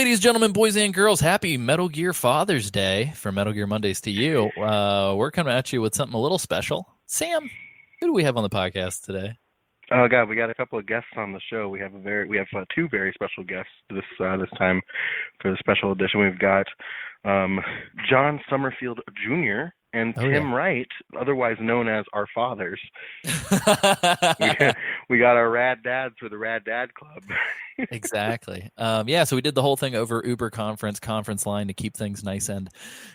Ladies, gentlemen, boys, and girls, happy Metal Gear Father's Day from Metal Gear Mondays to you. We're coming at you with something a little special. Sam, who do we have on the podcast today? Oh God, we got a couple of guests on the show. We have two very special guests this time for the special edition. We've got John Summerfield Jr. and Tim Wright, otherwise known as our fathers. we got our rad dads for the Rad Dad Club. Exactly. So we did the whole thing over Uber conference line to keep things nice and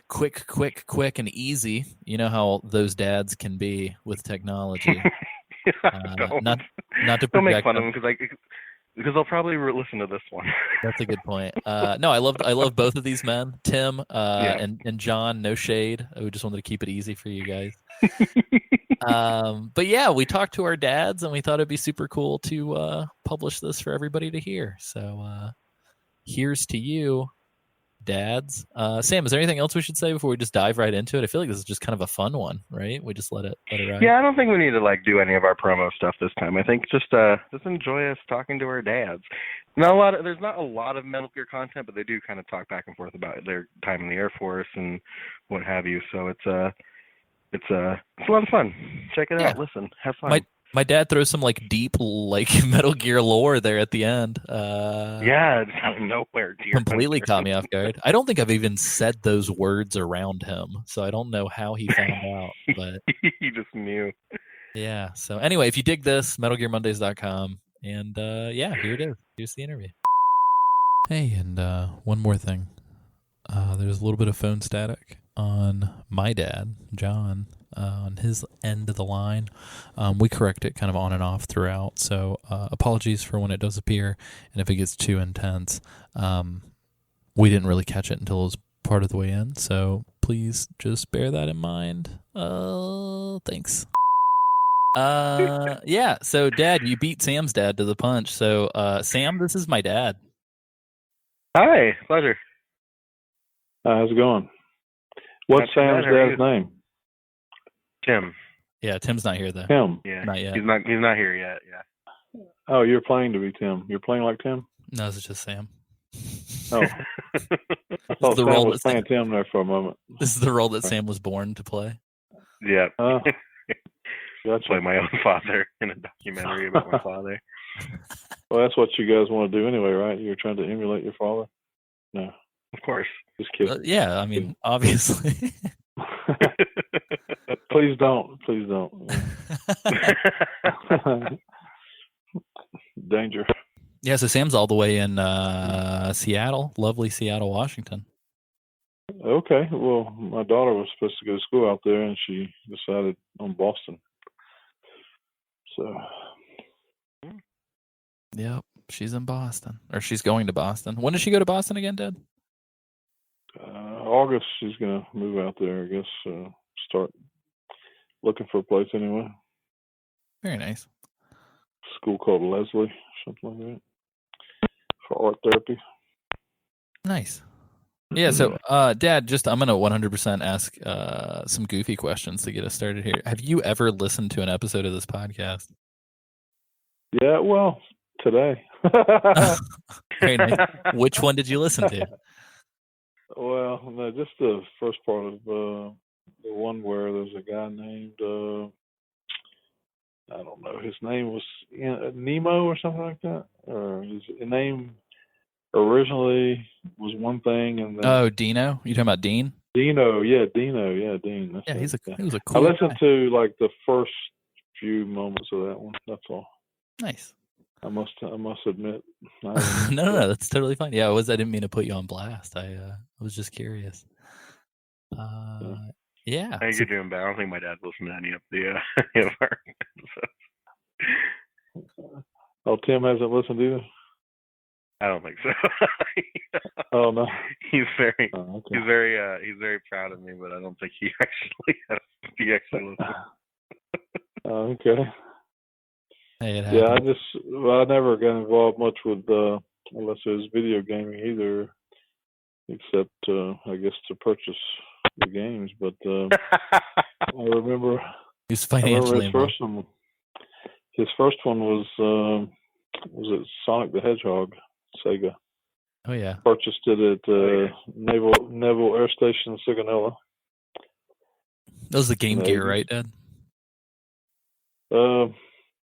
quick and easy. You know how those dads can be with technology. Not to don't make fun of them because they'll probably listen to this one. That's a good point. No, I love both of these men, Tim and John. No shade. We just wanted to keep it easy for you guys. But yeah, we talked to our dads and we thought it'd be super cool to publish this for everybody to hear. So here's to you, dads. Sam, is there anything else we should say before we just dive right into it? I feel like this is just kind of a fun one, right? We just let it ride. Yeah, I don't think we need to do any of our promo stuff this time. I think just enjoy us talking to our dads. There's not a lot of Metal Gear content, but they do kind of talk back and forth about their time in the Air Force and what have you. So it's a lot of fun. Check it out. Listen, have fun. My dad throws some deep Metal Gear lore there at the end. It's out of nowhere. Completely caught me off guard. I don't think I've even said those words around him, so I don't know how he found out. But he just knew. Yeah. So anyway, if you dig this, MetalGearMondays.com, and here it is. Here's the interview. Hey, and one more thing. There's a little bit of phone static on my dad, John. On his end of the line. We correct it kind of on and off throughout, so apologies for when it does appear, and if it gets too intense. We didn't really catch it until it was part of the way in, so please just bear that in mind. Thanks. So Dad, you beat Sam's dad to the punch. So Sam, this is my dad. Hi, pleasure. How's it going? What's Sam's dad's name? Tim. Yeah, Tim's not here though. Tim. Yeah, not yet. He's not here yet. Yeah. Oh, you're playing to be Tim. You're playing like Tim? No, it's just Sam. Oh. I thought Sam was playing Tim there for a moment. This is the role that Sam was born to play. Yeah. Gotcha. Play my own father in a documentary about my father. Well, that's what you guys want to do anyway, right? You're trying to emulate your father? No. Of course. Just kidding. Yeah, I mean, obviously. Please don't. Danger. Yeah, so Sam's all the way in Seattle, lovely Seattle, Washington. Okay, well, my daughter was supposed to go to school out there, and she decided on Boston. So. Yep, she's in Boston, or she's going to Boston. When does she go to Boston again, Dad? August, she's going to move out there, I guess, start looking for a place anyway. Very nice. School called Leslie, something like that, for art therapy. Nice. Yeah, so, Dad, I'm going to 100% ask some goofy questions to get us started here. Have you ever listened to an episode of this podcast? Yeah, well, today. Very nice. Which one did you listen to? Well, no, just the first part of the one where there's a guy named, I don't know, his name was Nemo or something like that. Or his name originally was one thing, and then... Oh, Dino? You talking about Dean? Dean. That's he was a cool I listened to the first few moments of that one. That's all. Nice. I must admit. No, that's totally fine. Yeah, I didn't mean to put you on blast. I was just curious. Yeah. I think you're doing bad. I don't think my dad listened to any of the our episodes. Oh, Tim hasn't listened either? I don't think so. Oh no. He's very proud of me, but I don't think he actually listens. Okay. Hey, yeah, I never got involved much with unless it was video gaming either, except I guess to purchase the games. But I remember he's financially involved. His first one was it Sonic the Hedgehog, Sega. Oh yeah. Purchased it at Naval Air Station, Sigonella. That was the Game Gear, right, Dad?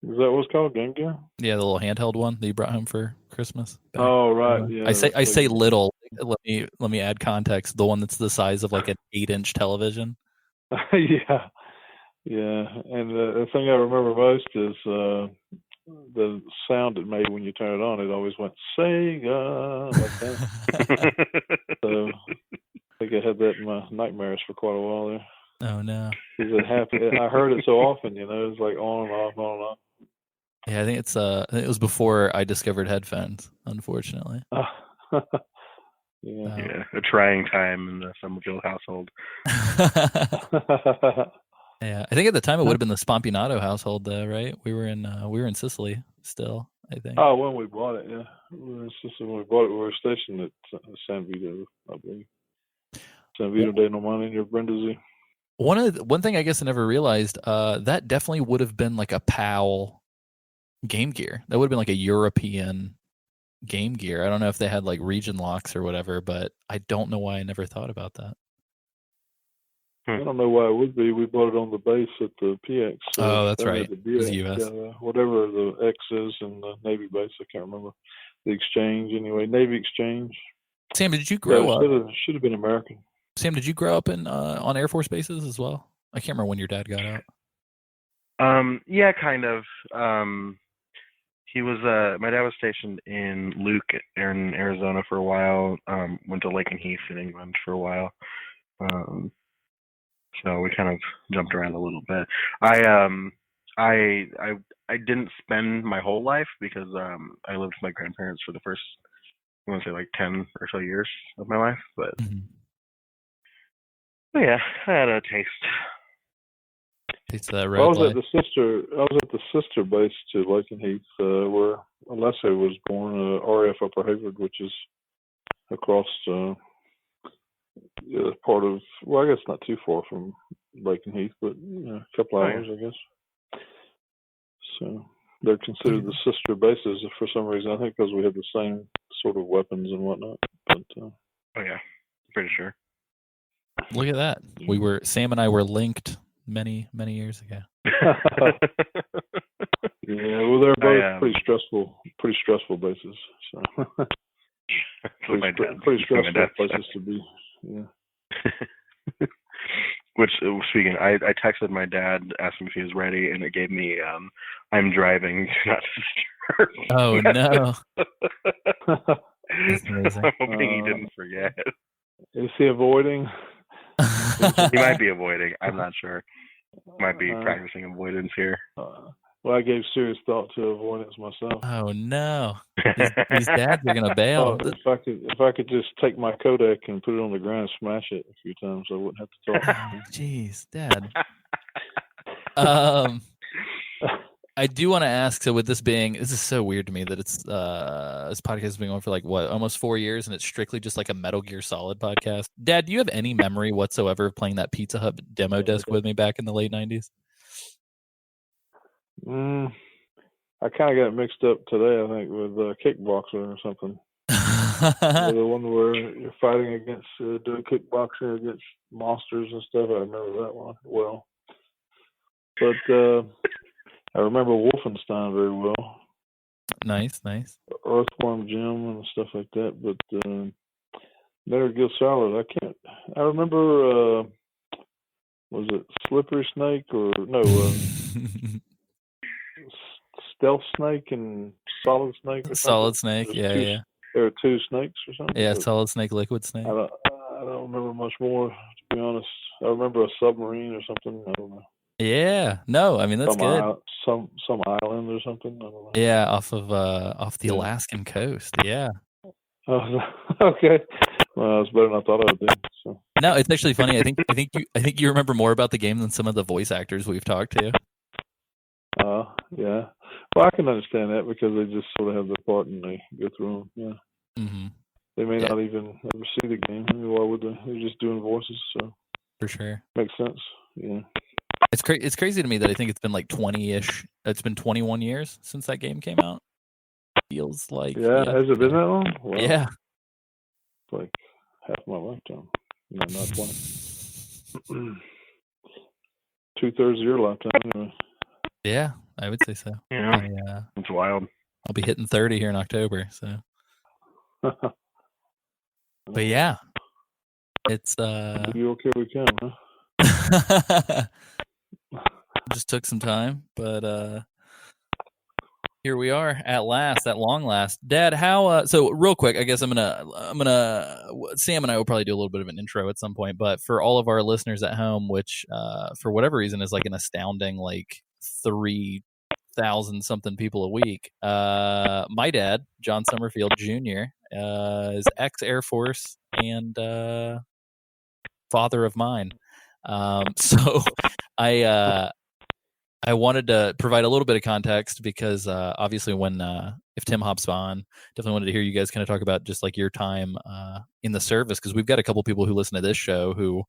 Is that what it's called, Game Gear? Yeah, the little handheld one that you brought home for Christmas. Oh, right. Yeah. I say little. Let me add context. The one that's the size of like an 8-inch television. Yeah. And the thing I remember most is the sound it made when you turn it on. It always went Sega like that. So I think I had that in my nightmares for quite a while there. Oh no! I heard it so often, you know, it's like on and off, on and off. Yeah, I think it was before I discovered headphones, unfortunately. Yeah, a trying time in the Summerfield household. Yeah, I think at the time it would have been the Spompinato household, though, right? We were in Sicily still, I think. Oh, when we bought it, yeah, when we bought it, we were stationed at San Vito, I believe. San Vito de Normandie near Brindisi. One thing I guess I never realized, that definitely would have been like a PAL Game Gear. That would have been like a European Game Gear. I don't know if they had like region locks or whatever, but I don't know why I never thought about that. I don't know why it would be. We bought it on the base at the PX. Oh, that's right. The BX, US. whatever the X is in the Navy base, I can't remember. The exchange, anyway, Navy exchange. Sam, did you grow up? Should have been American. Sam, did you grow up in on Air Force bases as well? I can't remember when your dad got out. Yeah, kind of. He was my dad was stationed in Luke in Arizona for a while. Went to Lake and Heath in England for a while. So we kind of jumped around a little bit. I didn't spend my whole life because I lived with my grandparents for the first, I want to say like 10 or so years of my life, but yeah, I had a taste. Taste of that red I was light. at the sister base to Lake and Heath, where Alessio was born, RAF Upper Hayward, which is across part of, well, I guess not too far from Lake and Heath, but a couple hours, I guess. So they're considered the sister bases for some reason. I think because we have the same sort of weapons and whatnot. But oh yeah, pretty sure. Look at that. Sam and I were linked many years ago. Yeah, well, they're both pretty stressful bases. So pretty stressful places to be. Yeah. Which, speaking, I texted my dad, asked him if he was ready, and it gave me, I'm driving, do not disturb. Oh, no. That's amazing. I'm hoping he didn't forget. Is he avoiding? He might be avoiding. I'm not sure. Might be practicing avoidance here. Well, I gave serious thought to avoidance myself. Oh no! These dads are gonna bail. If I could just take my Kodak and put it on the ground and smash it a few times, I wouldn't have to talk. Jeez, Dad. I do want to ask. So, with this is so weird to me that it's this podcast has been going for like almost 4 years, and it's strictly just like a Metal Gear Solid podcast. Dad, do you have any memory whatsoever of playing that Pizza Hut demo disc with me back in the late 90s? I kind of got mixed up today, I think, with Kickboxer or something. The one where you're fighting against, doing kickboxing against monsters and stuff. I remember that one well. But I remember Wolfenstein very well. Nice. Earthworm Jim and stuff like that. But Metal Gear Solid, I remember, was it Slippery Snake or no? Stealth Snake and Solid Snake. Solid Snake, yeah. There are two snakes or something. Yeah, Solid Snake, Liquid Snake. I don't remember much more, to be honest. I remember a submarine or something. I don't know. Yeah, no, I mean that's good. Some island or something. I don't know. Yeah, off the Alaskan coast. Yeah. Oh, okay. Well, it's better than I thought I would do. So. No, it's actually funny. I think you remember more about the game than some of the voice actors we've talked to. Yeah. Well, I can understand that because they just sort of have their part and they go through them. Yeah. Mm-hmm. They may not even ever see the game. I mean, why would they? They're just doing voices, so. For sure. Makes sense. Yeah. It's crazy to me that I think it's been like 20-ish. It's been 21 years since that game came out. Feels like has it been that long? Wow. Yeah. like half my lifetime. No, not quite. 2/3 of your lifetime, anyway. Yeah, I would say so. Yeah, it's wild. I'll be hitting 30 here in October, so. But yeah, it's You okay? We can, huh? Just took some time, but here we are at last, at long last. Dad, how? So real quick, I guess I'm gonna. Sam and I will probably do a little bit of an intro at some point, but for all of our listeners at home, which for whatever reason is like an astounding like 3,000 something people a week. My dad, John Summerfield Jr., is ex Air Force and father of mine. So I wanted to provide a little bit of context because obviously when if Tim hops on, definitely wanted to hear you guys kind of talk about just like your time in the service, because we've got a couple people who listen to this show who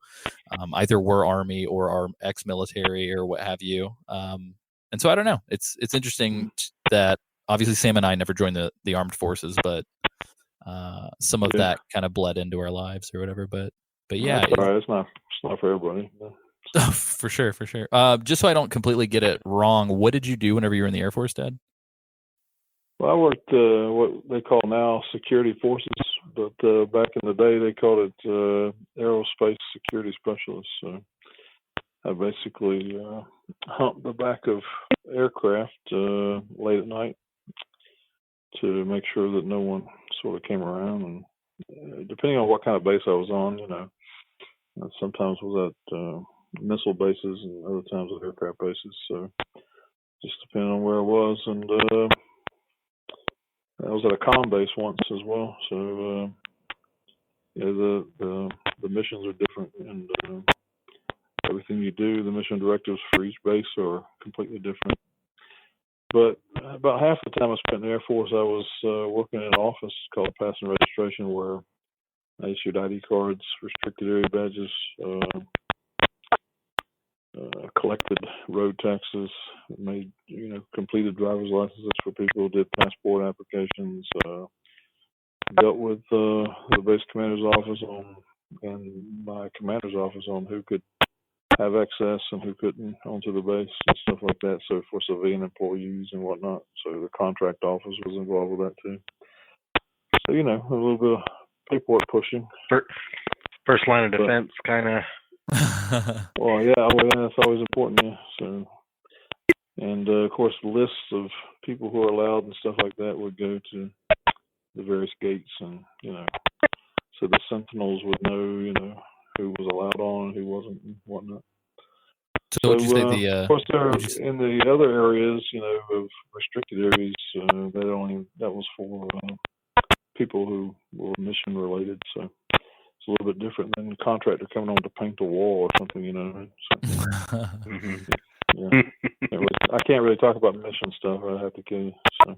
either were Army or are ex-military or what have you. And so I don't know. It's interesting that obviously Sam and I never joined the armed forces, but some of that kind of bled into our lives or whatever. But yeah, that's all right. It's not for everybody. For sure. Just so I don't completely get it wrong, what did you do whenever you were in the Air Force, Dad? Well, I worked what they call now security forces, but back in the day they called it aerospace security specialist. So I basically humped the back of aircraft late at night to make sure that no one sort of came around, and depending on what kind of base I was on, sometimes was at missile bases and other times at aircraft bases. So just depending on where I was, and I was at a comm base once as well. So the missions are different, and everything you do, the mission directives for each base are completely different. But about half the time I spent in the Air Force, I was working in an office called Pass and Registration, where I issued ID cards, restricted area badges, collected road taxes, made completed driver's licenses for people, did passport applications, dealt with the base commander's office and my commander's office on who could have access and who couldn't onto the base and stuff like that. So for civilian employees and whatnot. So the contract office was involved with that too. So a little bit of paperwork pushing. First line of defense, kind of. Well, yeah, that's always important. Yeah. So, and of course, lists of people who are allowed and stuff like that would go to the various gates, and so the sentinels would know, who was allowed on and who wasn't, and whatnot. So would you say of course, in the other areas, of restricted areas, that was for people who were mission related. So it's a little bit different than a contractor coming on to paint a wall or something, So, yeah. I can't really talk about mission stuff. I have to kill you. So.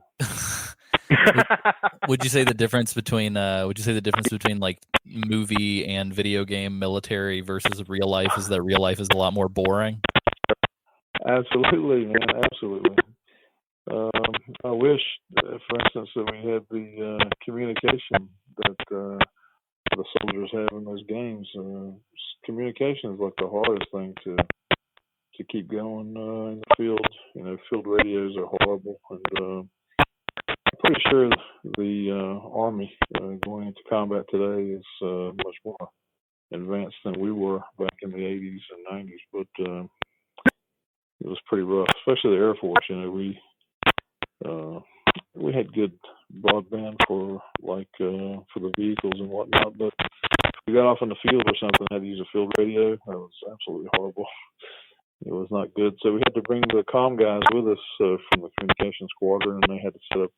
Would you say the difference between like movie and video game military versus real life is that real life is a lot more boring? Absolutely, man. Absolutely. I wish, for instance, that we had the communication that the soldiers have in those games. Communication is like the hardest thing to keep going in the field. Field radios are horrible, and I'm pretty sure the Army going into combat today is much more advanced than we were back in the 80s and 90s. But it was pretty rough, especially the Air Force. We had good broadband for the vehicles and whatnot, but if we got off in the field or something, had to use a field radio. That was absolutely horrible. It was not good. So we had to bring the comm guys with us from the communication squadron, and they had to set up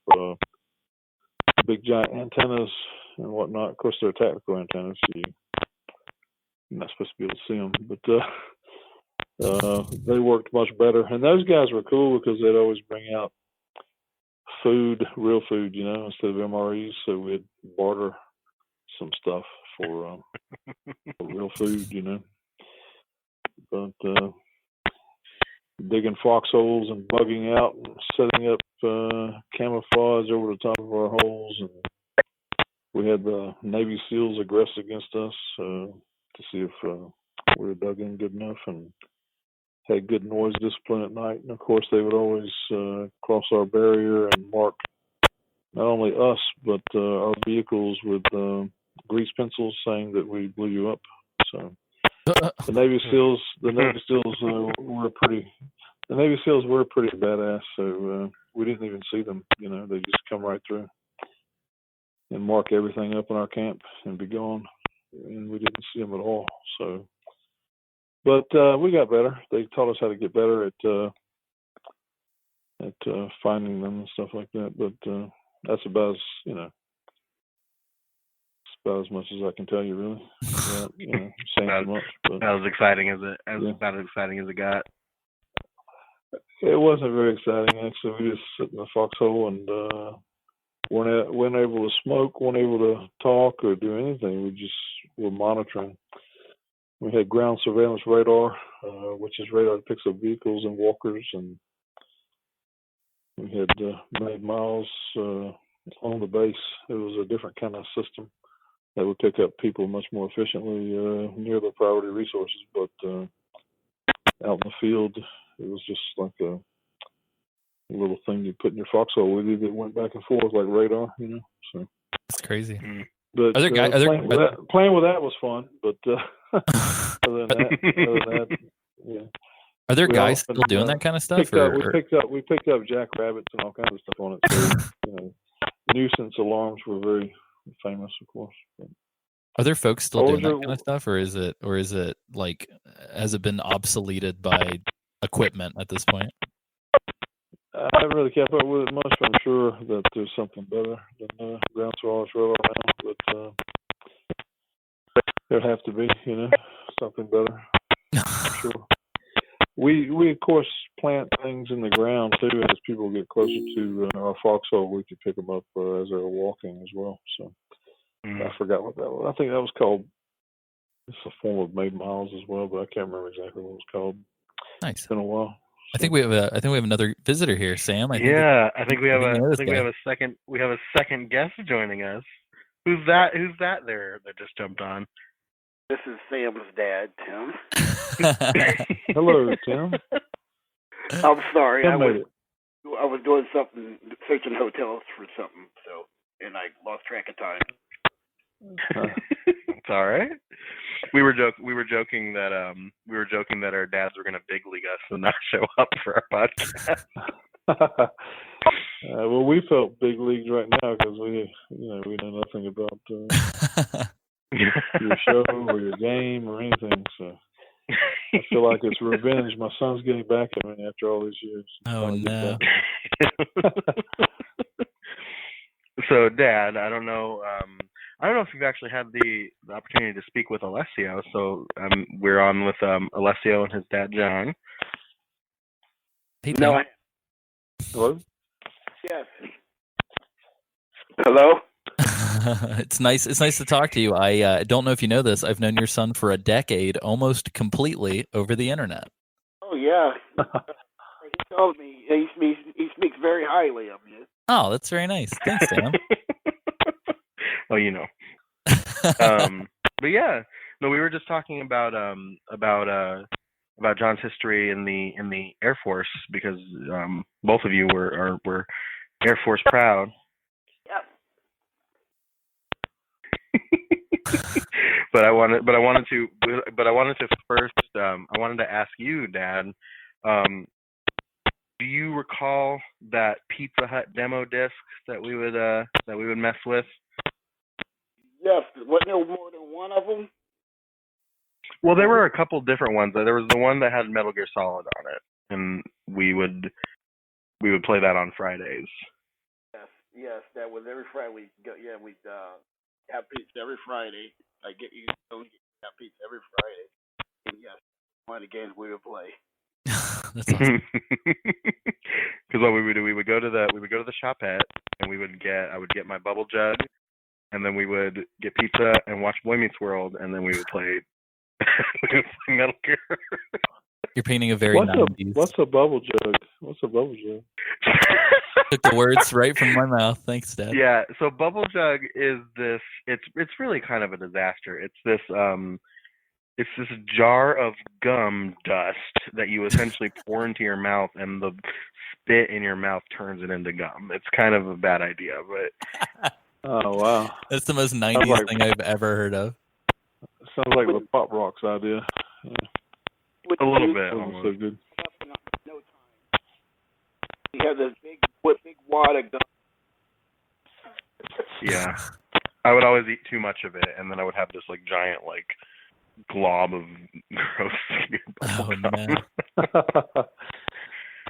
big giant antennas and whatnot. Of course, they're tactical antennas, so you're not supposed to be able to see them, but they worked much better. And those guys were cool because they'd always bring out food, real food, instead of MREs. So we'd barter some stuff for real food, But digging foxholes and bugging out and setting up camouflage over the top of our holes, and we had the Navy SEALs aggress against us to see if we were dug in good enough, and had good noise discipline at night. And of course, they would always cross our barrier and mark not only us but our vehicles with grease pencils, saying that we blew you up. So the Navy SEALs were pretty. The Navy SEALs were pretty badass. So we didn't even see them. You know, they just come right through and mark everything up in our camp and be gone. And we didn't see them at all. So, but we got better. They taught us how to get better at finding them and stuff like that. But that's about as, you know, about as much as I can tell you, really. Without, you know, saying too much. But that was exciting as about as exciting as it got. It wasn't very exciting, actually. We just sit in the foxhole and weren't able to smoke, weren't able to talk or do anything. We just were monitoring. We had ground surveillance radar, which is radar that picks up vehicles and walkers, and we had made miles on the base. It was a different kind of system that would pick up people much more efficiently near the priority resources, but out in the field, it was just like a little thing you put in your foxhole with you that went back and forth like radar, you know. So That's crazy. But playing with that was fun. But other than that, yeah. Are there guys still doing that kind of stuff? We picked up jackrabbits and all kinds of stuff on it. So, you know, nuisance alarms were very famous, of course. But are there folks still doing that kind of stuff, or is it like, has it been obsoleted by equipment at this point? I haven't really kept up with it much, but I'm sure that there's something better than ground surveillance radar now. But there'd have to be, you know, something better. I'm sure. We of course plant things in the ground too, as people get closer to our foxhole. We could pick them up as they're walking as well. So I forgot what that was. I think that was called. It's a form of made miles as well, but I can't remember exactly what it was called. Nice. It's been a while. I think we have another visitor here, Sam. I think we have a second guest joining us. Who's that there that just jumped on? This is Sam's dad, Tim. Hello, Tim. I'm sorry. I was doing something, searching hotels for something, and I lost track of time. It's all right. We were joking that our dads were going to big league us and not show up for our podcast. Well, we felt big leagues right now because we know nothing about your show or your game or anything. So I feel like it's revenge. My son's getting back at me after all these years. Oh no. So, Dad, I don't know if you've actually had the opportunity to speak with Alessio. So we're on with Alessio and his dad, John. Hey, no. Hello? Yes. Hello? It's nice to talk to you. I don't know if you know this. I've known your son for a decade, almost completely over the internet. Oh, yeah. He told me he speaks very highly of you. Oh, that's very nice. Thanks, Sam. Well, you know. But yeah, no, we were just talking about John's history in the Air Force, because both of you were Air Force proud. Yep. But I wanted to first I wanted to ask you, Dad. Do you recall that Pizza Hut demo disc that we would mess with? Yes. Wasn't there more than one of them? Well, there were a couple different ones. There was the one that had Metal Gear Solid on it, and we would play that on Fridays. Yes, that was every Friday. We'd have pizza every Friday. I get you have pizza every Friday. And yes, one of the games we would play. That's awesome. Because what we would do, we would go to the shopette, and I would get my bubble jug, and then we would get pizza and watch Boy Meets World, and then we would play Metal Gear. You're painting a very 90s. What's a bubble jug? What's a bubble jug? Took the words right from my mouth. Thanks, Dad. Yeah, so Bubble Jug is this. It's really kind of a disaster. It's this jar of gum dust that you essentially pour into your mouth, and the spit in your mouth turns it into gum. It's kind of a bad idea, but Oh wow, That's the most 90s thing I've ever heard of. sounds like the Pop Rocks idea. Yeah. a little bit. Wasn't Almost. so good. No time. You have this big wad of gum. Yeah, I would always eat too much of it, and then I would have this like giant like glob of gross bubble gum.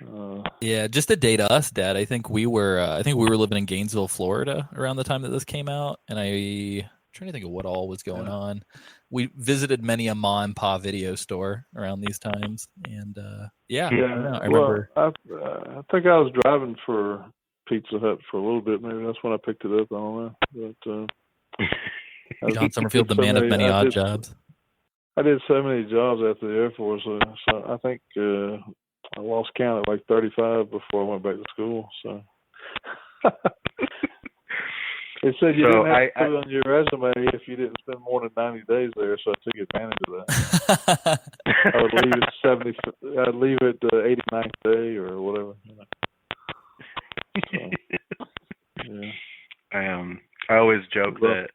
No. Yeah, just a day to us, Dad. I think we were living in Gainesville, Florida, around the time that this came out, and I'm trying to think of what all was going on. We visited many a ma and pa video store around these times, and I don't know. I remember. I think I was driving for Pizza Hut for a little bit. Maybe that's when I picked it up. I don't know. But John Summerfield, the man of many odd jobs. I did so many jobs after the Air Force, so I think I lost count at like 35 before I went back to school. So they said you didn't have to put it on your resume if you didn't spend more than 90 days there. So I took advantage of that. I would leave at 70. I'd leave at the 89th day or whatever. You know. So, yeah. I always joke that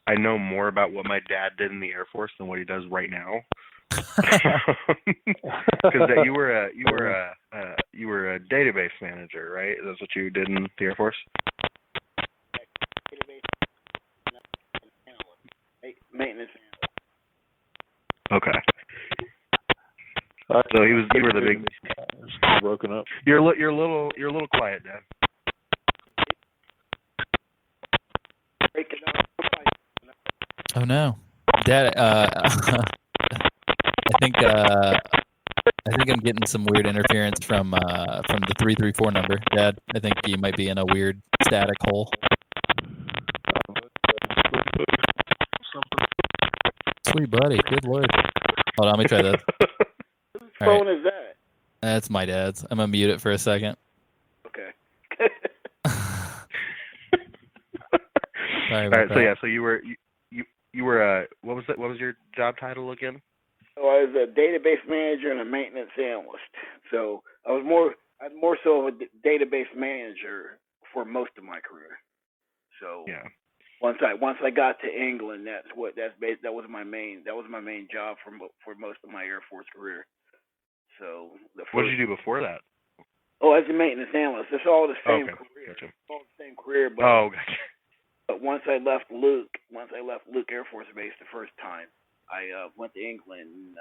I know more about what my dad did in the Air Force than what he does right now. Because you were a database manager, right? That's what you did in the Air Force. Maintenance analyst. Okay. So you were the big. Broken up. You're a little quiet, Dad. Oh no, Dad. I think I'm getting some weird interference from the 334 number, Dad. I think you might be in a weird static hole. Sweet buddy, good lord. Hold on, let me try this. Whose phone is that? That's my dad's. I'm gonna mute it for a second. Okay. Sorry All about right. that. So you were what was that? What was your job title again? So I was a database manager and a maintenance analyst. So I was more so of a database manager for most of my career. So yeah. Once I got to England, that was my main job for most of my Air Force career. So What did you do before that? Oh, as a maintenance analyst, it's all the same career. Gotcha. It's all the same career, but gotcha. But once I left Luke Air Force Base the first time, I went to England. And,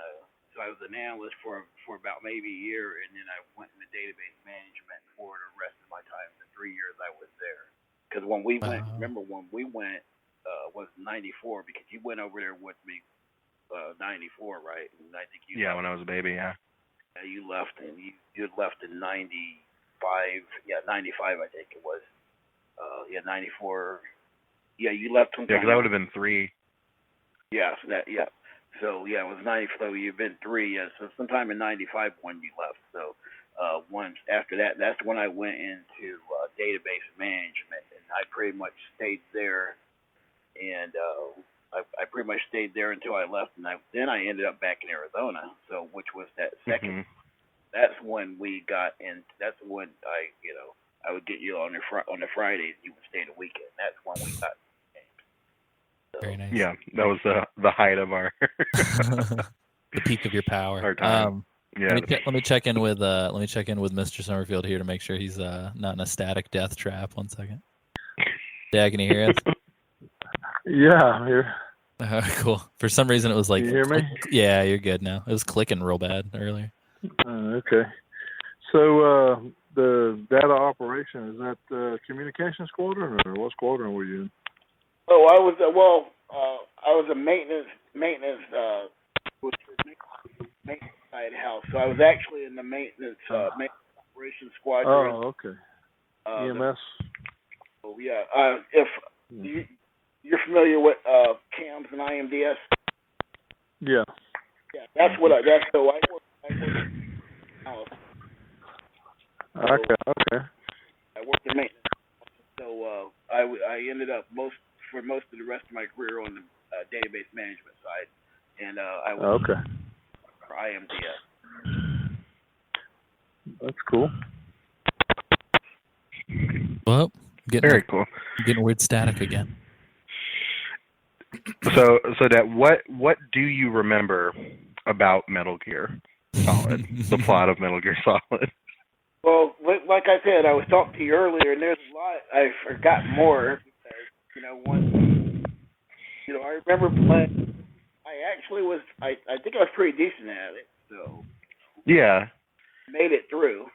so I was an analyst for about maybe a year, and then I went into database management for the rest of my time. The 3 years I was there. Because when we went, remember when we went, was 94, because you went over there with me, 94, right? And I think you. Yeah, when I was a baby, yeah. You left, and you had left in 95. Yeah, 95, I think it was. 94. Yeah, you left. Yeah, because I would have been 3. Yeah, So it was 90. So you've been 3. Yeah, so sometime in 95 when you left. So once after that, that's when I went into database management, and I pretty much stayed there, and I pretty much stayed there until I left, and then I ended up back in Arizona. So which was that second. Mm-hmm. That's when we got in. That's when I would get you on the Fridays. You would stay the weekend. That's when we got. So, very nice. Yeah, that was the height of our the peak of your power. Our time. Yeah. Let me check in with Mr. Summerfield here to make sure he's not in a static death trap. 1 second. Dad, can you hear us? Yeah, I'm here. Cool. For some reason, it was like. Can you hear me? Yeah, you're good now. It was clicking real bad earlier. Okay. So the data operation, is that communication squadron, or what squadron were you in? Oh, I was I was a maintenance side house. So I was actually in the maintenance operations squadron. Oh, okay. EMS. Oh yeah. If you're familiar with CAMS and IMDS. Yeah. Yeah, that's what I work. Okay. most of the rest of my career on the database management side, and I was for IMDS. That's cool. Well, Very cool. Getting weird static again. So that what do you remember about Metal Gear Solid? The plot of Metal Gear Solid. Well, like I said, I was talking to you earlier, and there's a lot I forgot more. I remember playing. I think I was pretty decent at it, so yeah, made it through.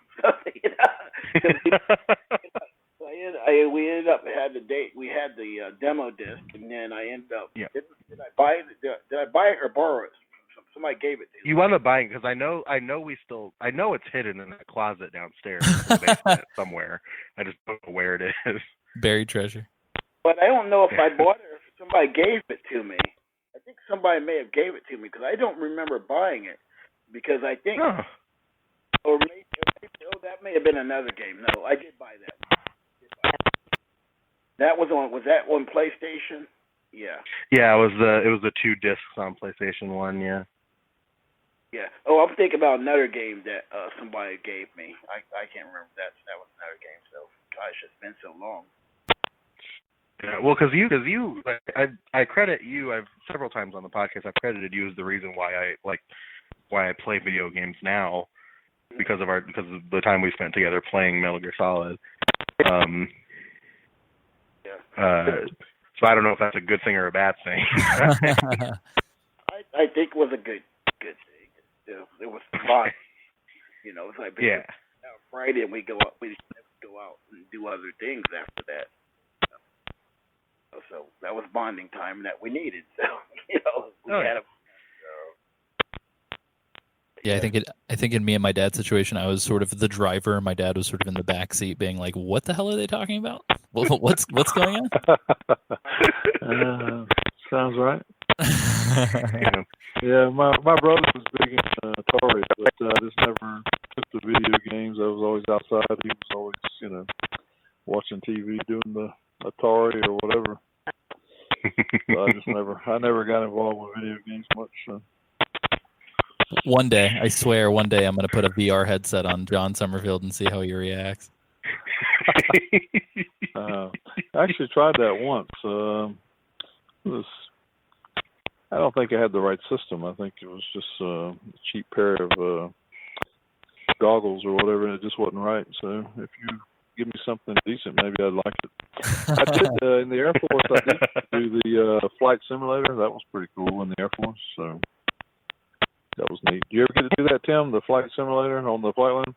We ended up we had the demo disc, and then I ended up. Yeah. Did I buy it? Did I buy it or borrow it? Somebody gave it to me. You wound up buying it because I know it's hidden in that closet downstairs in the basement somewhere. I just don't know where it is. Buried treasure. But I don't know if I bought it or if somebody gave it to me. I think somebody may have gave it to me because I don't remember buying it. Because I think, or maybe that may have been another game. No, I did buy that. Was that on PlayStation? Yeah. Yeah, it was the 2 discs on PlayStation 1. Yeah. Yeah. Oh, I'm thinking about another game that somebody gave me. I can't remember that was another game. So, gosh, it's been so long. Yeah, well, because you, I credit you. I've several times on the podcast. I've credited you as the reason why I play video games now, because of the time we spent together playing Metal Gear Solid. So I don't know if that's a good thing or a bad thing. I think it was a good thing. It was fun. It's like Friday and we go out and do other things after that. So that was bonding time that we needed. So we had a. Yeah, I think in me and my dad's situation, I was sort of the driver, and my dad was sort of in the back seat, being like, "What the hell are they talking about? What's going on?" Sounds right. Yeah, my brother was big in Atari, but I just never took the video games. I was always outside. He was always, watching TV, doing the Atari or whatever. So I never got involved with video games much. So. One day, I swear, I'm going to put a VR headset on John Summerfield and see how he reacts. I actually tried that once. I don't think I had the right system. I think it was just a cheap pair of goggles or whatever, and it just wasn't right. So if you give me something decent, maybe I'd like it. I did in the Air Force. I did do the flight simulator. That was pretty cool in the Air Force. So that was neat. Do you ever get to do that, Tim? The flight simulator on the flight line?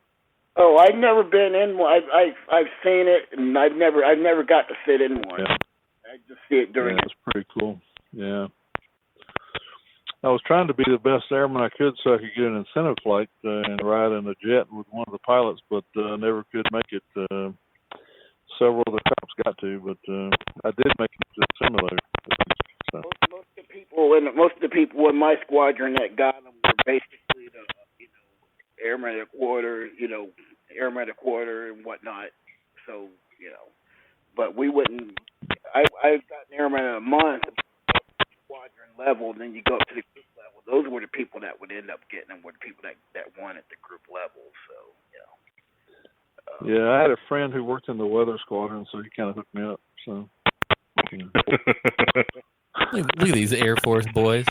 Oh, I've never been in one. I've seen it, and I've never got to sit in one. Yeah. I just see it during. Yeah, it was pretty cool. Yeah. I was trying to be the best airman I could so I could get an incentive flight and ride in a jet with one of the pilots, but never could make it. Several of the cops got to, but I did make it to the simulator. So. Most of the people in my squadron that got them were basically the airman at quarter, and whatnot. So but we wouldn't. I've gotten airman in a month. Squadron level, and then you go up to the group level. Those were the people that would end up getting them. Were the people that won at the group level. So yeah, I had a friend who worked in the weather squadron, so he kind of hooked me up. So look at these Air Force boys.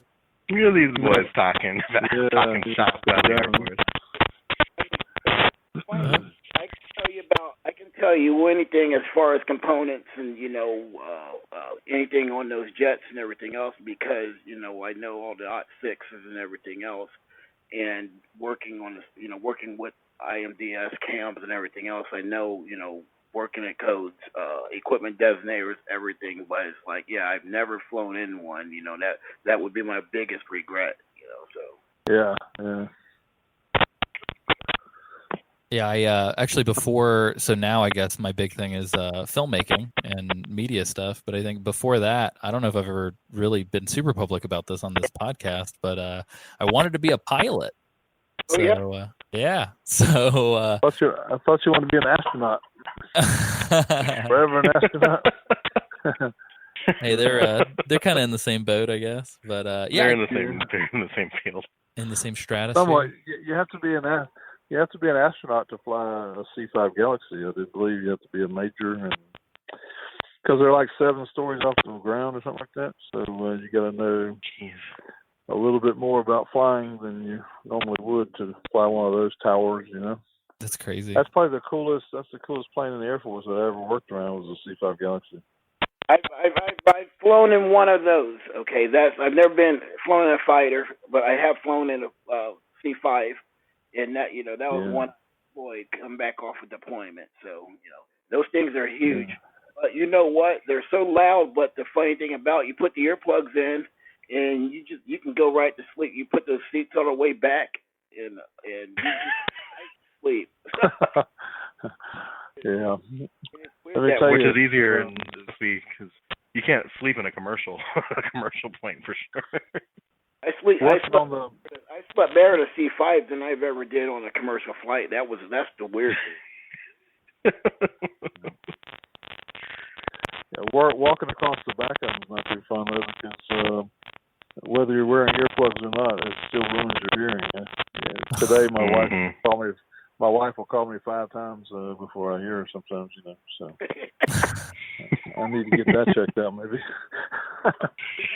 Look at these boys talking shop about the Air Force. I can tell you anything as far as components and anything on those jets and everything else, because I know all the OT6s and everything else, and working with IMDS cams and everything else, I know working at codes, equipment designators, everything. But it's like, I've never flown in one. That would be my biggest regret. So yeah. Yeah, I actually so now I guess my big thing is filmmaking and media stuff. But I think before that, I don't know if I've ever really been super public about this on this podcast, but I wanted to be a pilot. So, yeah. So I thought you wanted to be an astronaut. Forever an astronaut. Hey, they're kind of in the same boat, I guess. But yeah, they're in the same field. in the same Somewhat. stratosphere. You have to be an astronaut to fly a C-5 Galaxy. I do believe you have to be a major, and because they're like 7 stories off the ground or something like that. So you got to know a little bit more about flying than you normally would to fly one of those towers. That's crazy. That's probably the coolest. That's the coolest plane in the Air Force that I ever worked around was a C-5 Galaxy. I've flown in one of those. Okay, I've never been flown in a fighter, but I have flown in a C5, and that that was one boy come back off of deployment. So those things are huge. But you know what? They're so loud. But the funny thing about you put the earplugs in, and you can go right to sleep. You put those seats all the way back, and you just sleep. Yeah. Let me tell you, which is easier because you can't sleep in a commercial plane for sure. I slept better in a C5 than I've ever did on a commercial flight. That's the weird thing. Walking across the back of them is not too fun though, because whether you're wearing earplugs or not, it still ruins your hearing. Today, my wife will call me 5 times before I hear her sometimes. So I need to get that checked out, maybe,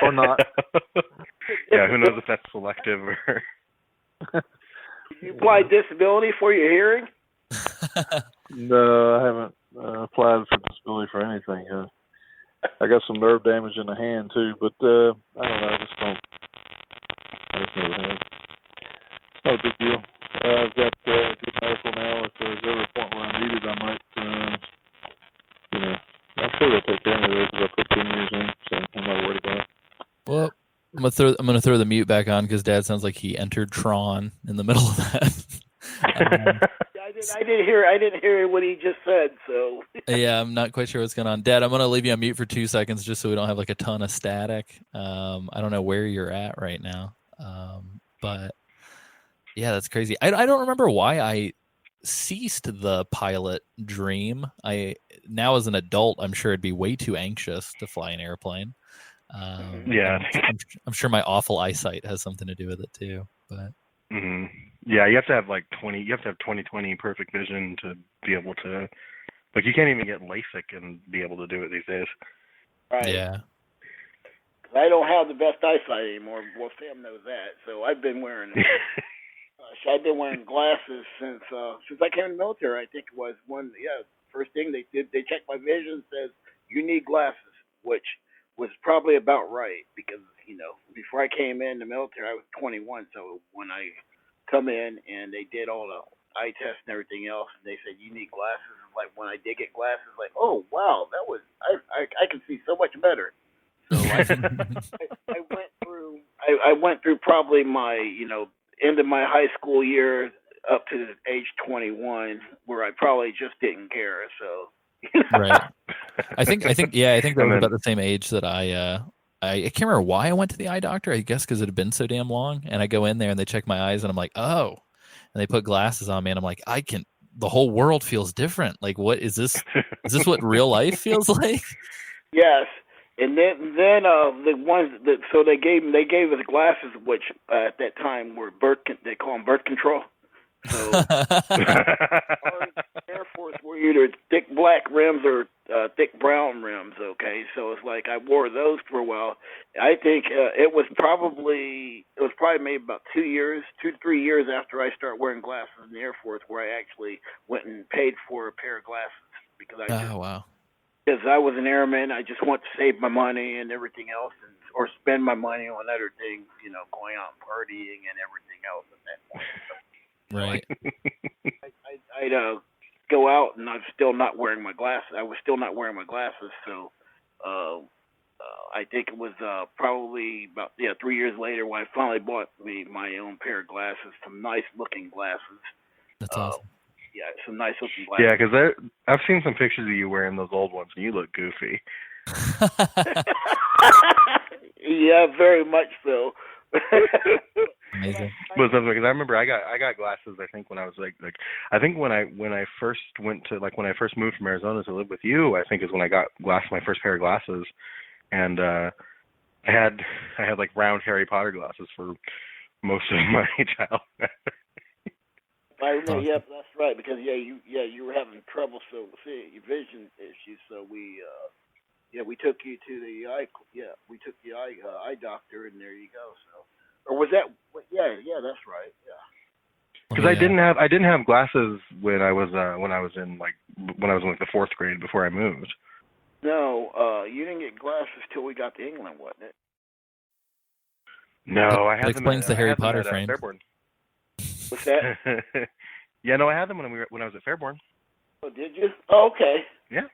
or not. Yeah, who knows if that's selective or. You apply disability for your hearing? No, I haven't applied for disability for anything. I got some nerve damage in the hand too, but I don't know. I just never have. No big deal. I've got good medical now. If there's ever a point where I need it, I might, I'm sure they'll take care of it because I put 10 years in, so I'm not worried about it. Well, I'm gonna throw the mute back on because Dad sounds like he entered Tron in the middle of that. I didn't hear what he just said. So yeah, I'm not quite sure what's going on. Dad, I'm gonna leave you on mute for 2 seconds just so we don't have like a ton of static. I don't know where you're at right now, but yeah, that's crazy. I don't remember why I ceased the pilot dream. Now as an adult, I'm sure I'd be way too anxious to fly an airplane. Yeah, I'm sure my awful eyesight has something to do with it too. But yeah, you have to have like 20/20 perfect vision to be able to. Like, you can't even get LASIK and be able to do it these days. Right. Yeah. I don't have the best eyesight anymore. Well, Sam knows that. So I've been wearing. I've been wearing glasses since I came in the military. I think it was first thing they did, they checked my vision, says you need glasses, which was probably about right because before I came in the military I was 21, so when I come in and they did all the eye tests and everything else, and they said you need glasses. Like when I did get glasses, like, oh wow, that was I can see so much better. So I went through probably my end of my high school year up to age 21, where I probably just didn't care. So right. I think that was about the same age that I can't remember why I went to the eye doctor. I guess because it had been so damn long. And I go in there and they check my eyes and I'm like, oh. And they put glasses on me and I'm like, the whole world feels different. Like, what is this? Is this what real life feels like? Yes. And then the ones that they gave us glasses, which at that time were they call them birth control. So Air Force were either thick black rims or thick brown rims. Okay, so it's like I wore those for a while. I think it was probably maybe about 2 to 3 years after I started wearing glasses in the Air Force where I actually went and paid for a pair of glasses because wow. Because I was an airman, I just want to save my money and everything else, or spend my money on other things, going out and partying and everything else at that point. Right. I'd go out and I'm still not wearing my glasses. I was still not wearing my glasses, so I think it was probably about 3 years later when I finally bought me my own pair of glasses, some nice looking glasses. That's awesome. Yeah, some nice looking glasses. Yeah, because I've seen some pictures of you wearing those old ones, and you look goofy. Yeah, very much so. Amazing. But because I remember I got glasses. I think when I was I think when I first went to when I first moved from Arizona to live with you, I think is when I got my first pair of glasses. and I had like round Harry Potter glasses for most of my childhood. I remember, yep, that's right. Because you were having trouble your vision issues. So we took you to the eye doctor, and there you go. So, or was that? Yeah, that's right. Yeah. Because I didn't have glasses when I was in the fourth grade before I moved. No, you didn't get glasses till we got to England, wasn't it? No, I had that them. Explains the Harry Potter at frame. Fairborn. What's that? Yeah, no, I had them when I was at Fairborn. Oh, did you? Oh, okay. Yeah.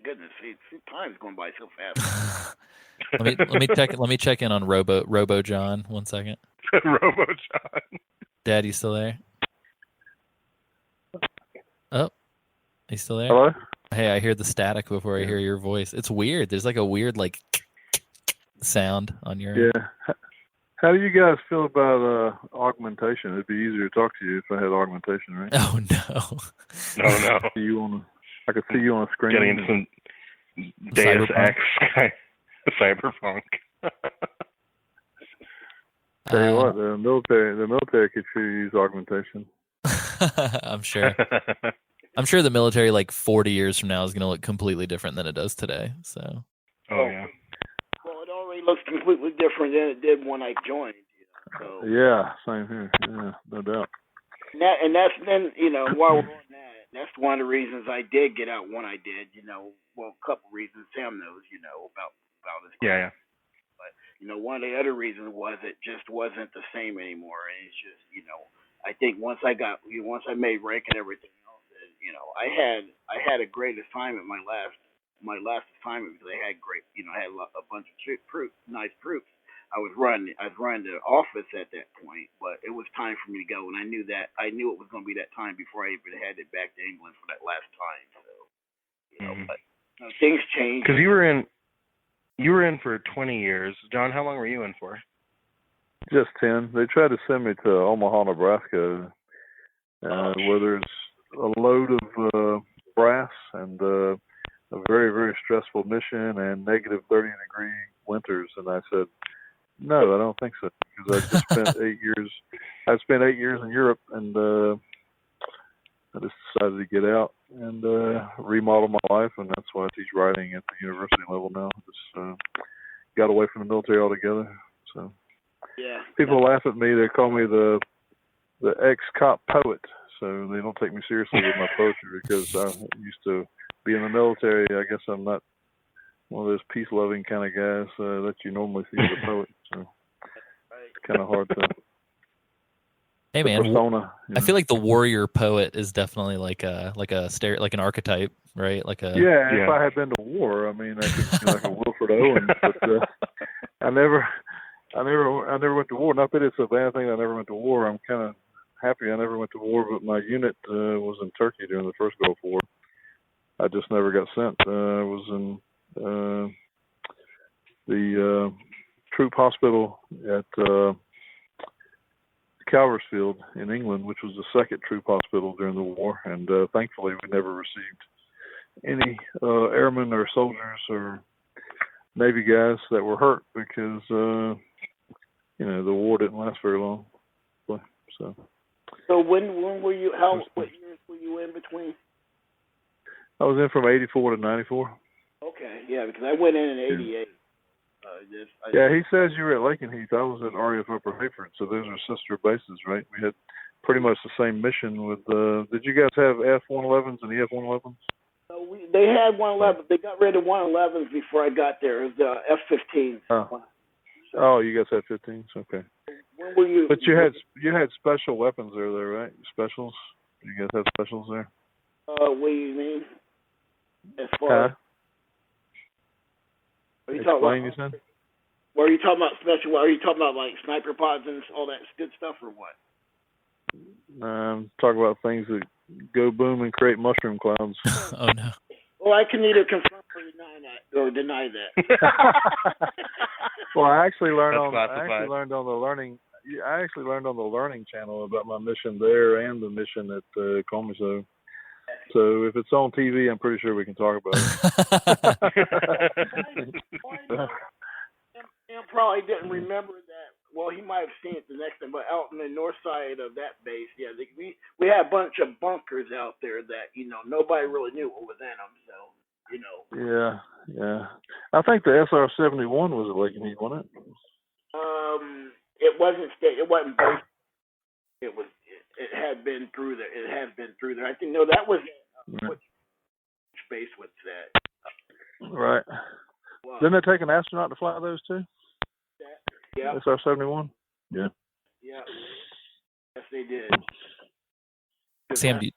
Goodness, see, time's going by so fast. let me check in on Robo John 1 second. Robo John. Dad, you still there? Oh, you still there? Hello? Hey, I hear the static before I hear your voice. It's weird. There's like a weird sound on your end. Yeah. How do you guys feel about augmentation? It'd be easier to talk to you if I had augmentation, right? Oh no. No. I could see you on a screen. Getting into some Deus Ex cyberpunk. Tell you what, the military could sure use augmentation. I'm sure. I'm sure the military, like 40 years from now, is going to look completely different than it does today. So. Oh yeah. Well, it already looks completely different than it did when I joined. So. Yeah, same here. Yeah, no doubt. And that's then, while we're on that, that's one of the reasons I did get out when I did. Well, a couple reasons. Sam knows, about this. Yeah. But one of the other reasons was it just wasn't the same anymore. And it's just, I think once I made rank and everything else, I had a great assignment my last assignment because I had I had a bunch of nice troops. I was running the office at that point, but it was time for me to go, and I knew it was going to be that time before I even headed back to England for that last time. So, but things changed. Because you were in for 20 years, John. How long were you in for? Just 10. They tried to send me to Omaha, Nebraska, where there's a load of brass and a very, very stressful mission and negative 30-degree winters, and I said, no, I don't think so, because I just spent 8 years. I spent 8 years in Europe, and I just decided to get out and remodel my life, and that's why I teach writing at the university level now. Just got away from the military altogether. So yeah, people laugh at me. They call me the ex-cop poet, so they don't take me seriously with my poetry because I used to be in the military. I guess I'm not one of those peace-loving kind of guys that you normally see as a poet. So it's kind of hard to. Hey man, persona, I feel like the warrior poet is definitely like an archetype, right? Yeah. If I had been to war, I mean, I could be like a Wilfred Owen, but I never went to war. Not that it's a bad thing. I never went to war. I'm kind of happy I never went to war, but my unit was in Turkey during the first Gulf War. I just never got sent. I was in the troop hospital at Calversfield in England, which was the second troop hospital during the war, and thankfully we never received any airmen or soldiers or Navy guys that were hurt because the war didn't last very long. So when were you? What years were you in between? I was in from 84 to 94. Okay, yeah, because I went in 88. He says you were at Lakenheath. I was at RAF Upper Hayford, so those are sister bases, right? We had pretty much the same mission with. Did you guys have F-111s and EF-111s? They had 111. They got rid of 111s before I got there. It was F-15s. Oh, you guys had 15s, okay. When were you? But you had special weapons there, though, right? Specials. You guys have specials there. What do you mean? As far as. Are you talking about? What are you talking about special? Are you talking about like sniper pods and all that good stuff, or what? Talk about things that go boom and create mushroom clouds. Oh no. Well, I can either confirm or deny that. Well, I actually learned on the learning channel about my mission there and the mission at Comiso. So if it's on TV, I'm pretty sure we can talk about it. Sam probably didn't remember that. Well, he might have seen it the next time, but out on the north side of that base, yeah, we had a bunch of bunkers out there that nobody really knew what was in them. So Yeah. I think the SR-71 was a Lake Heat, wasn't it? It wasn't state. It wasn't based. It was. It had been through there. It had been through there. I think that was what space was that. Right. Well, didn't they take an astronaut to fly those too? Yeah. SR-71. Yeah. Yeah. Yes, they did. Sam, do you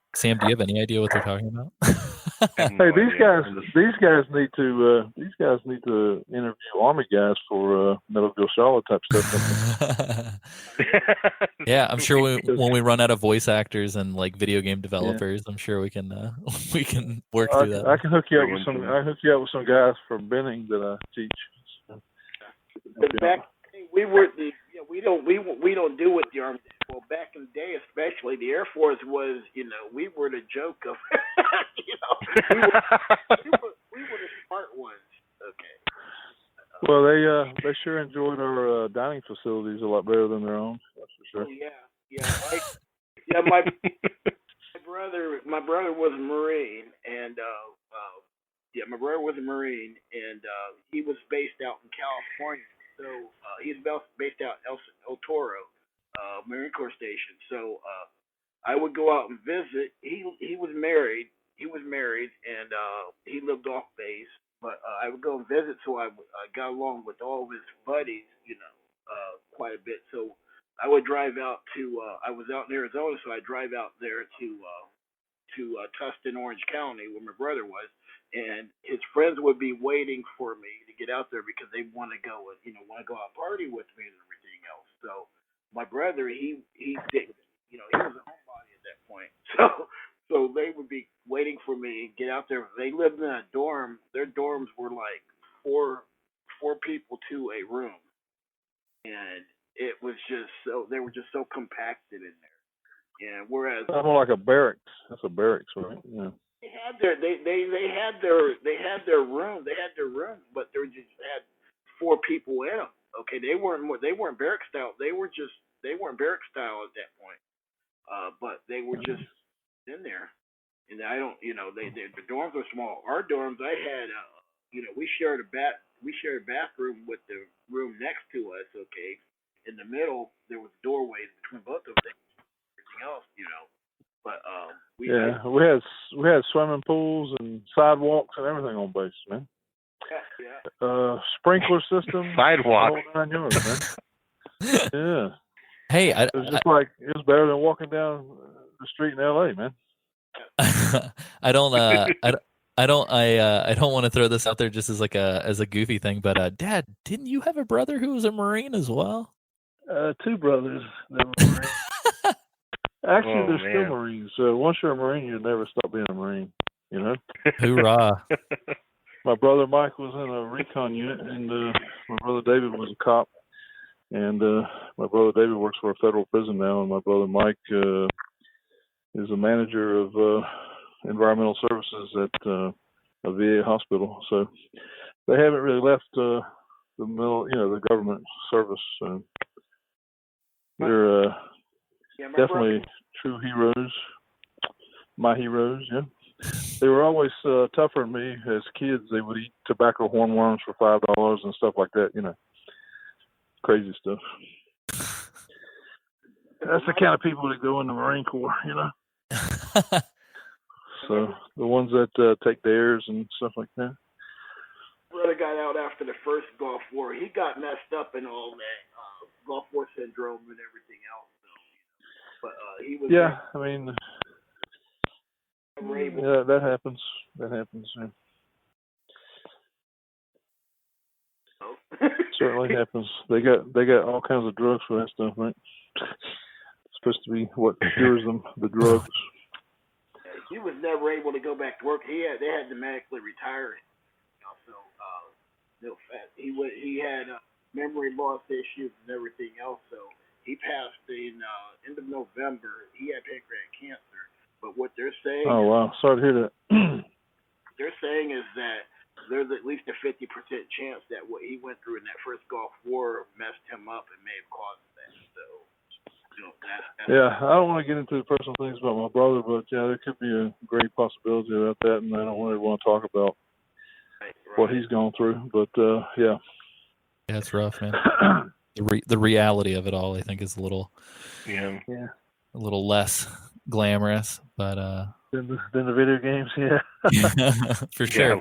have any idea what they're talking about? Hey, these guys need to interview Army guys for Metal Gear Solid type stuff. Yeah, I'm sure when we run out of voice actors and like video game developers, I'm sure we can work through that. I can hook you up with some. I hook you up with some guys from Benning that I teach. But back we don't do what the Army did. Well, back in the day, especially the Air Force was, we were the joke of, we were the smart ones. Okay. Well, they sure enjoyed our dining facilities a lot better than their own. That's for sure. Yeah. My brother was a Marine, and my brother was a Marine, and he was based out in California. So he's based out in El Toro, Marine Corps Station. So I would go out and visit. He was married. And he lived off base. But I would go and visit, so I got along with all of his buddies, quite a bit. So I would drive out to. I was out in Arizona, so I'd drive out there to Tustin, Orange County, where my brother was. And his friends would be waiting for me to get out there because they want to go out and party with me and everything else. So my brother, he didn't, he was a homebody at that point. So they would be waiting for me to get out there. They lived in a dorm. Their dorms were like four people to a room, and it was just they were just so compacted in there. And whereas more like a barracks. That's a barracks, right? Yeah. They had their room. They had their room, but they just had four people in them. Okay, they weren't barrack style. They weren't barrack style at that point. But they were just in there. And I don't, the dorms were small. Our dorms, I had, we shared a bathroom with the room next to us. Okay, in the middle there was doorways between both of them. Everything else, But we had swimming pools and sidewalks and everything on base, man. Yeah. Sprinkler system. Sidewalk. 9 yards, man. Yeah. Hey, it was better than walking down the street in L.A., man. I don't want to throw this out there just as as a goofy thing, but Dad, didn't you have a brother who was a Marine as well? 2 brothers that were Marines. Actually, they're still Marines. Once you're a Marine, you'll never stop being a Marine. Hoorah! My brother Mike was in a recon unit, and my brother David was a cop. And my brother David works for a federal prison now, and my brother Mike is a manager of environmental services at a VA hospital. So they haven't really left the the government service. They're definitely true heroes. My heroes, yeah. They were always tougher than me. As kids, they would eat tobacco hornworms for $5 and stuff like that, Crazy stuff. That's the kind of people that go in the Marine Corps, So the ones that take dares and stuff like that. Brother got out after the first Gulf War. He got messed up in all that Gulf War syndrome and everything else. So, but he was. Yeah, I mean. Yeah, that happens. Yeah. Certainly happens. They got all kinds of drugs for that stuff, right? It's supposed to be what cures them, the drugs. He was never able to go back to work. They had to medically retire him. He had memory loss issues and everything else. So he passed in end of November. He had pancreatic cancer. But what they're saying saying. Oh wow, sorry to hear that. They're saying is that there's at least a 50% chance that what he went through in that first Gulf War messed him up and may have caused that. So, that's Yeah, I don't want to get into the personal things about my brother, but yeah, there could be a great possibility about that, and I don't really want to talk about what he's gone through. But yeah, it's rough, man. The reality of it all, I think, is a little less glamorous, but than the video games, for sure.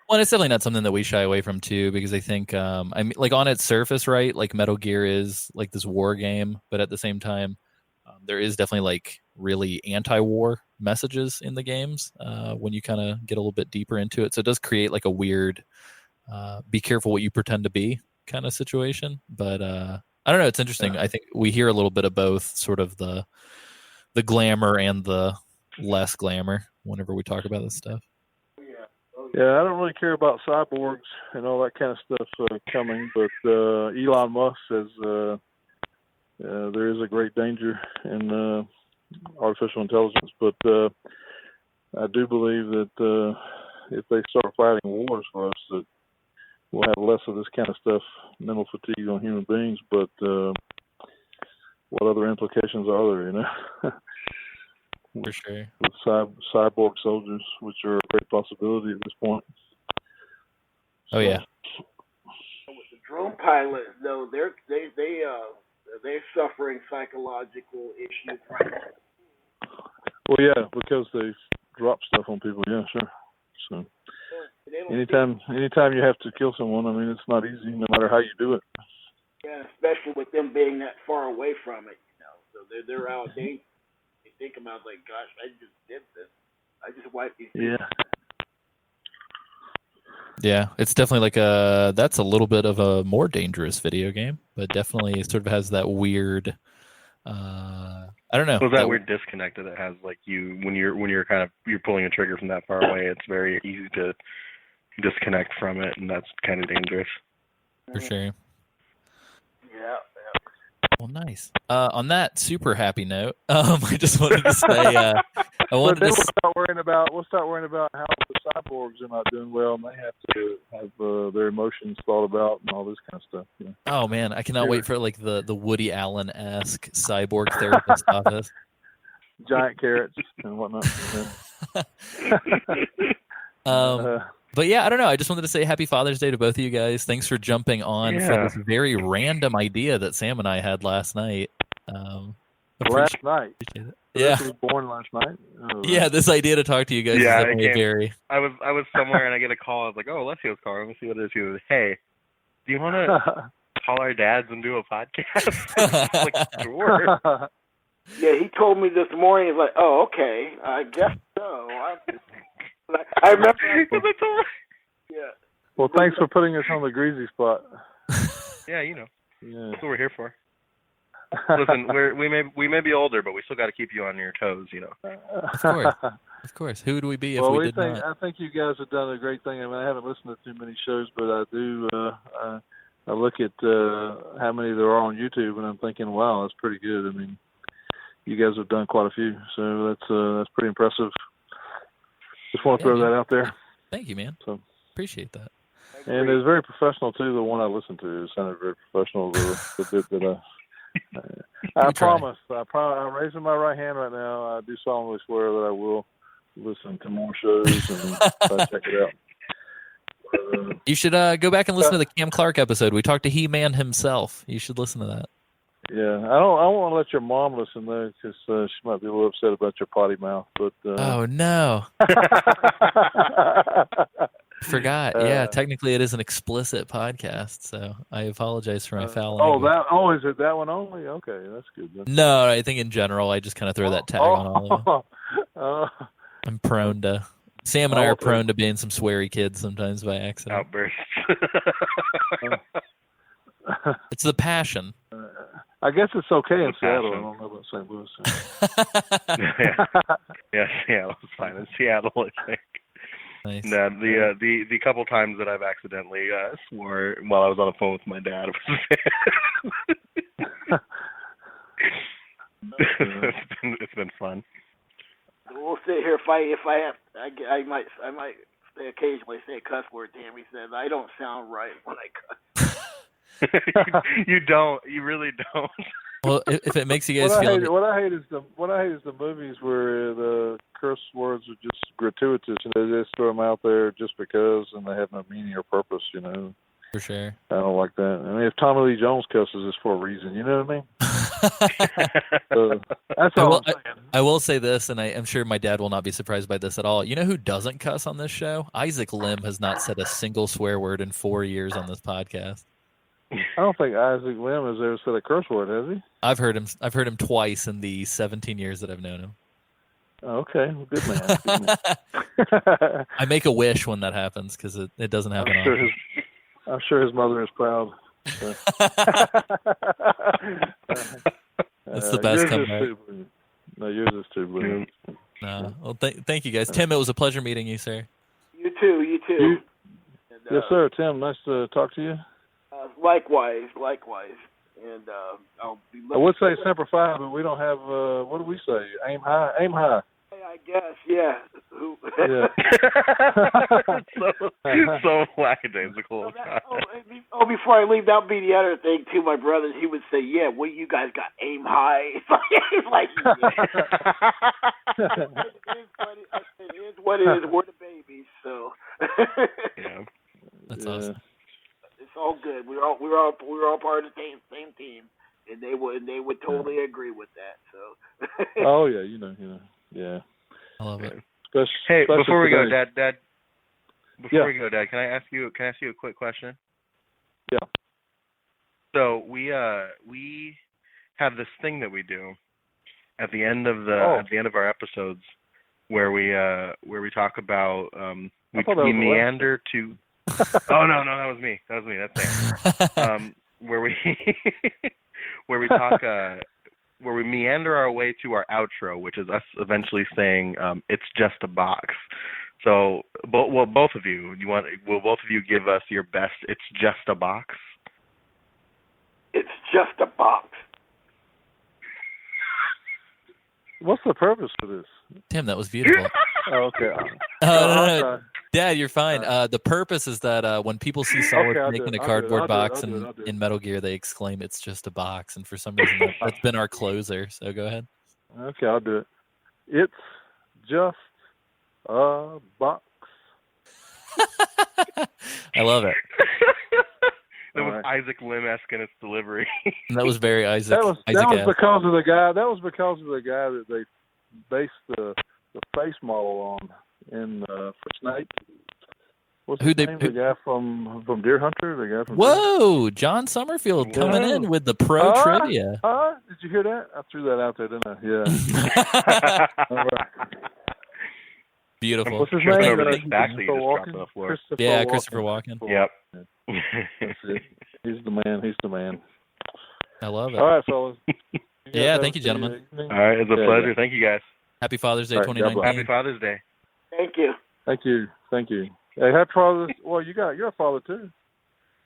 Well, it's definitely not something that we shy away from too, because I think, I mean, like on its surface, right? Like Metal Gear is like this war game, but at the same time, there is definitely like really anti-war messages in the games when you kind of get a little bit deeper into it. So it does create like a weird, be careful what you pretend to be kind of situation. But I don't know. It's interesting. I think we hear a little bit of both, sort of the glamour and the less glamour whenever we talk about this stuff. Yeah, I don't really care about cyborgs and all that kind of stuff coming, but Elon Musk says there is a great danger in artificial intelligence. But I do believe that if they start fighting wars for us, that we'll have less of this kind of stuff, mental fatigue on human beings. But what other implications are there, you know? For sure. With cyborg soldiers, which are a great possibility at this point. Oh yeah. With the drone pilots, though, they're suffering psychological issues right now. Well, yeah, because they drop stuff on people. Yeah, sure. So anytime you have to kill someone, I mean, it's not easy, no matter how you do it. Yeah, especially with them being that far away from it, you know. So they're out. They think about like, gosh, I just did this. I just wiped these people. Yeah, it's definitely like that's a little bit of a more dangerous video game, but definitely sort of has that weird, I don't know. Well, that weird disconnect that it has, like when you're pulling a trigger from that far away, it's very easy to disconnect from it, and that's kind of dangerous. For sure. Yeah. Well, nice. On that super happy note, I just wanted to say, we'll start worrying about how the cyborgs are not doing well, and they have to have their emotions thought about and all this kind of stuff. You know? Oh man, I cannot wait for like the Woody Allen-esque cyborg therapist office. Giant carrots and whatnot. But yeah, I don't know. I just wanted to say Happy Father's Day to both of you guys. Thanks for jumping on for this very random idea that Sam and I had last night. Last night? Yeah. This was born last night? Oh, yeah, this idea to talk to you guys is definitely very... I was somewhere and I get a call. I was like, oh, Alessio's calling. Let me see what it is. He was like, hey, do you want to call our dads and do a podcast? I'm like, sure. Yeah, he told me this morning. He's like, oh, okay. I guess so. I remember. Yeah. Well, thanks for putting us on the greasy spot. Yeah, you know. Yeah. That's what we're here for. Listen, we may be older, but we still got to keep you on your toes, you know. Of course. Who would we be if we did not? I think you guys have done a great thing. I mean, I haven't listened to too many shows, but I do. I look at how many there are on YouTube, and I'm thinking, wow, that's pretty good. I mean, you guys have done quite a few, so that's pretty impressive. Just want to throw that out there. Thank you, man. So appreciate that. And it was very professional too. The one I listened to, it sounded very professional. The bit that I promise. I'm raising my right hand right now. I do solemnly swear that I will listen to more shows and try to check it out. You should go back and listen to the Cam Clark episode. We talked to He-Man himself. You should listen to that. Yeah, I don't want to let your mom listen though, because she might be a little upset about your potty mouth. But oh no, forgot. Yeah, technically it is an explicit podcast, so I apologize for my foul language. Is it that one only? Okay, that's good. No, I think in general I just kind of throw that tag on all of them. I'm prone to. Sam and I are prone to being some sweary kids sometimes by accident. Outbursts. It's the passion. I guess it's okay in Seattle. I don't know about St. Louis. Yeah, Seattle's fine. In Seattle, I think. Nice. No, the couple times that I've accidentally swore while I was on the phone with my dad, it's been fun. we'll sit here fight. If I have, I might say occasionally say a cuss word to him. He says I don't sound right when I cuss. You don't. You really don't. Well, if it makes you guys feel what I hate is the movies where the curse words are just gratuitous and they just throw them out there just because and they have no meaning or purpose. You know. for sure. I don't like that. I mean, if Tommy Lee Jones cusses, it's for a reason. You know what I mean? So, that's all I'm saying. I will say this, and I'm sure my dad will not be surprised by this at all. You know who doesn't cuss on this show? Isaac Lim has not said a single swear word in 4 years on this podcast. I don't think Isaac Lim has ever said a curse word, has he? I've heard him twice in the 17 years that I've known him. Okay, well, good man. Good man. I make a wish when that happens because it doesn't happen often. I'm sure his mother is proud. So. That's the best comeback. No, yours is too brilliant. No. Well, thank you guys. Tim, it was a pleasure meeting you, sir. You too. Yes, sir. Tim, nice to talk to you. Likewise. And I'll be. I would say Semper Fi, but we don't have. What do we say? Aim high. Aim high. I guess, yeah. Yeah. so lackadaisical. Before I leave, that'll be the other thing too. My brothers, he would say, "Yeah, well, you guys got aim high." It's like, yeah. It is what it is. We're the babies, so. Yeah. That's awesome. It's all good. We're all part of the same team, and they would totally agree with that. So. Oh yeah, yeah. I love it. Hey, before we go, today. Dad. Before we go, Dad, can I ask you a quick question? Yeah. So we have this thing that we do at the end of our episodes where we talk about we meander to. Oh no, that was me. That's Sam. Where we talk. Where we meander our way to our outro, which is us eventually saying, "It's just a box." So, both of you, will both of you give us your best? It's just a box. It's just a box. What's the purpose for this? Tim, that was beautiful. Oh, okay. No. Dad, you're fine. The purpose is that when people see Solid making a cardboard box in Metal Gear, they exclaim, "It's just a box." And for some reason, that's been our closer. So go ahead. Okay, I'll do it. It's just a box. I love it. That was Isaac Lim-esque in its delivery. And that was very Isaac. That was because of the guy. That was because of the guy that they based the face model on for Snake. What's his name? The guy from Deer Hunter. The guy from. Whoa, John Summerfield coming in with the pro trivia. Did you hear that? I threw that out there, didn't I? Yeah. Beautiful. What's his name? Actually, just dropped on the floor. Christopher Walken. Yep. He's the man. I love it. All right, fellas. Yeah, thank you, gentlemen. All right, it's a pleasure. Yeah. Thank you, guys. Happy Father's Day, 2019. Happy Father's Day. Thank you. Hey, happy Father's. Well, you're a father too.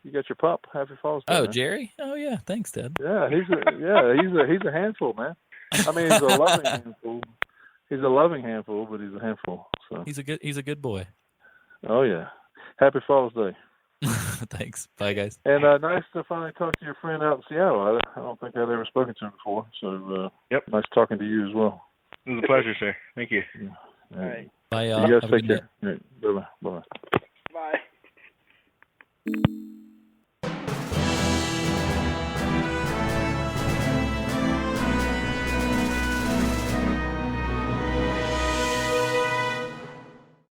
You got your pup. Happy Father's Day. Oh, man. Jerry. Oh yeah, thanks, Dad. Yeah, he's a handful, man. I mean, he's a loving handful. He's a loving handful, but he's a handful. So he's a good boy. Oh yeah. Happy Father's Day. Thanks. Bye, guys. And nice to finally talk to your friend out in Seattle. I don't think I'd ever spoken to him before. So nice talking to you as well. It was a pleasure, sir. Thank you. Yeah. All right. Bye, y'all. You guys take care. Right. Bye-bye. Bye.